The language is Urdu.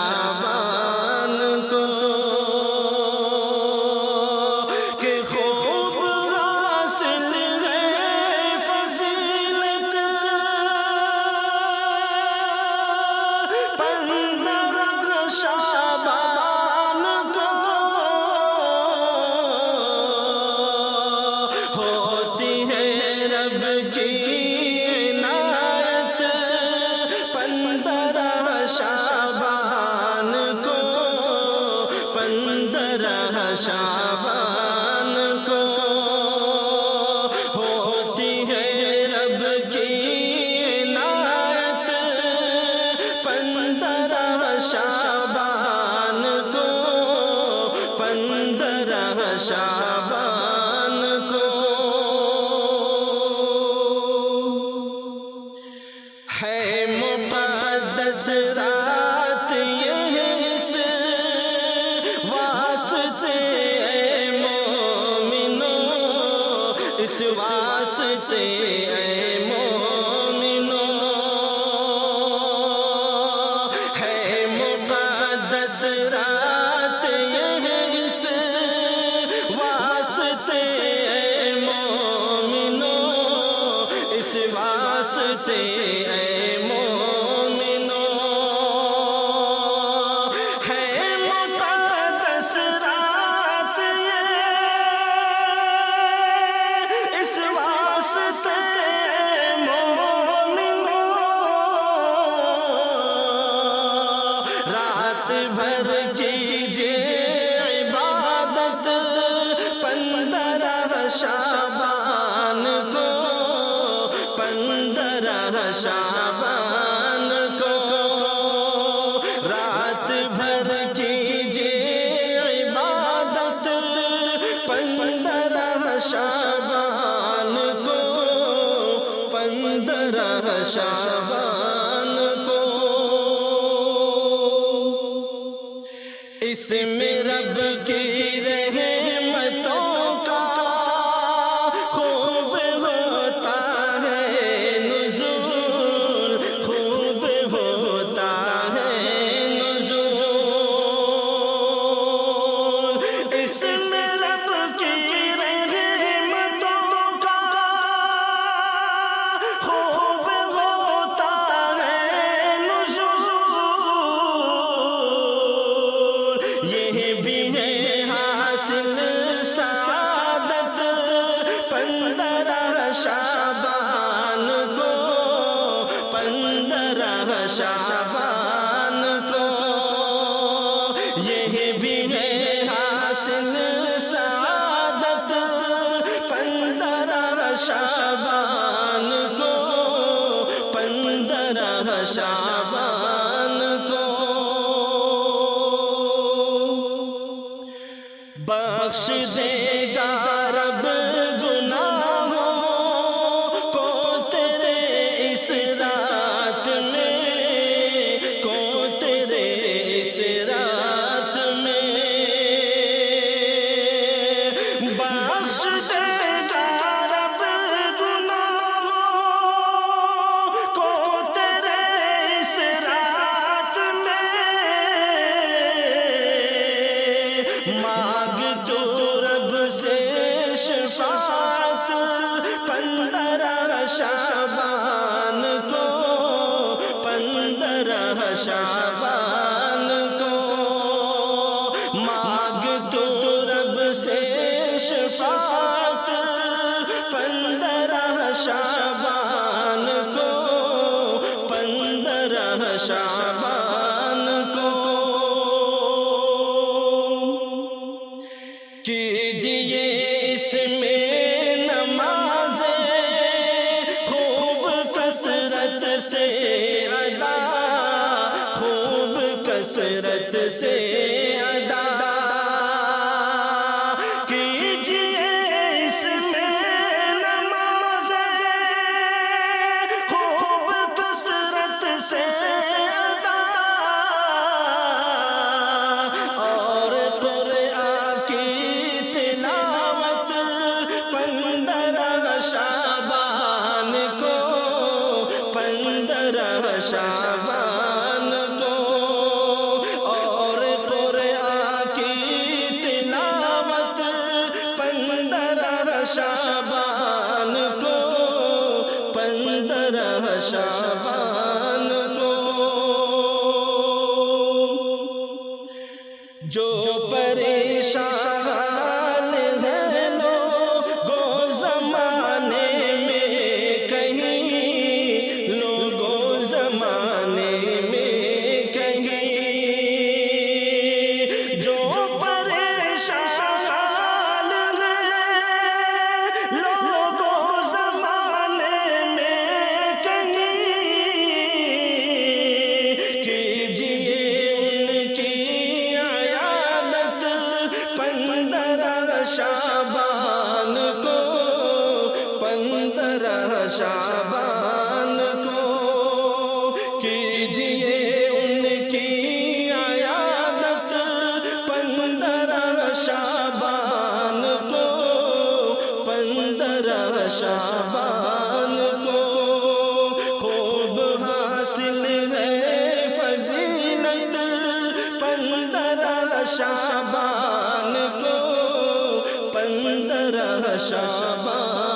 شعبان کو کہ خوب حاصل ہے فضیلت 15 شعبان کو ہوتی ہے رب کی عنایت 15 شعبان کو 15 شعبان کو ہوتی ہے رب کی عنایت 15 شعبان کو 15 شعبان کو ہے مقدس رات یہ اس واسطے اے مومنو اس واسطے اے مومنو ہے مقدس رات یہ اس واسطے اے مومنو اس واسطے اے مومنو ہے مقدس رات یہ اس واسطے اے مومنو رات بھر کیجئے عبادت 15 شعبان کو 15 شعبان کو رات بھر کیجئے عبادت 15 شعبان کو 15 شعبان کو اس میں رب کی رحمتوں کا خوب ہوتا ہے نزول خوب ہوتا ہے نزول اس میں رب کی رحمتوں کا خوب ہوتا ہے نزول یہ بھی ہے حاصل سعادت 15 شعبان کو 15 شعبان کو یہ بھی ہے حاصل سعادت 15 شعبان کو 15 شعبان کو بخش دے گا رب گناہوں کو تیرے اس رات میں کو تیرے اس رات میں بخش دے گا رب گناہوں کو تیرے اس رات میں مانگ تو رب سے شفاعت 15 شعبان کو 15 شعبان کو مانگ تو رب سے شفاعت 15 شعبان کو 15 شعبان کو کیجئے اس میں نمازیں خوب کثرت سے ادا خوب کثرت سے ادا کیجئے اس میں نمازیں خوب کثرت سے ادا اور قرآن کی تلاوت شعبان کو، جو پریشان ہیں لوگوں زمانے میں، کہیں لوگوں زمانے میں کہیں، جو پریشان ہیں لوگوں زمانے میں کہیں، کیجیے ان کی عیادت 15 شعبان کو، 15 شعبان کو، کیجیے ان کی عیادت 15 شعبان کو، 15 شعبان کو، خوب حاصل ہے فضیلت 15 شعبان کو، 15 شعبان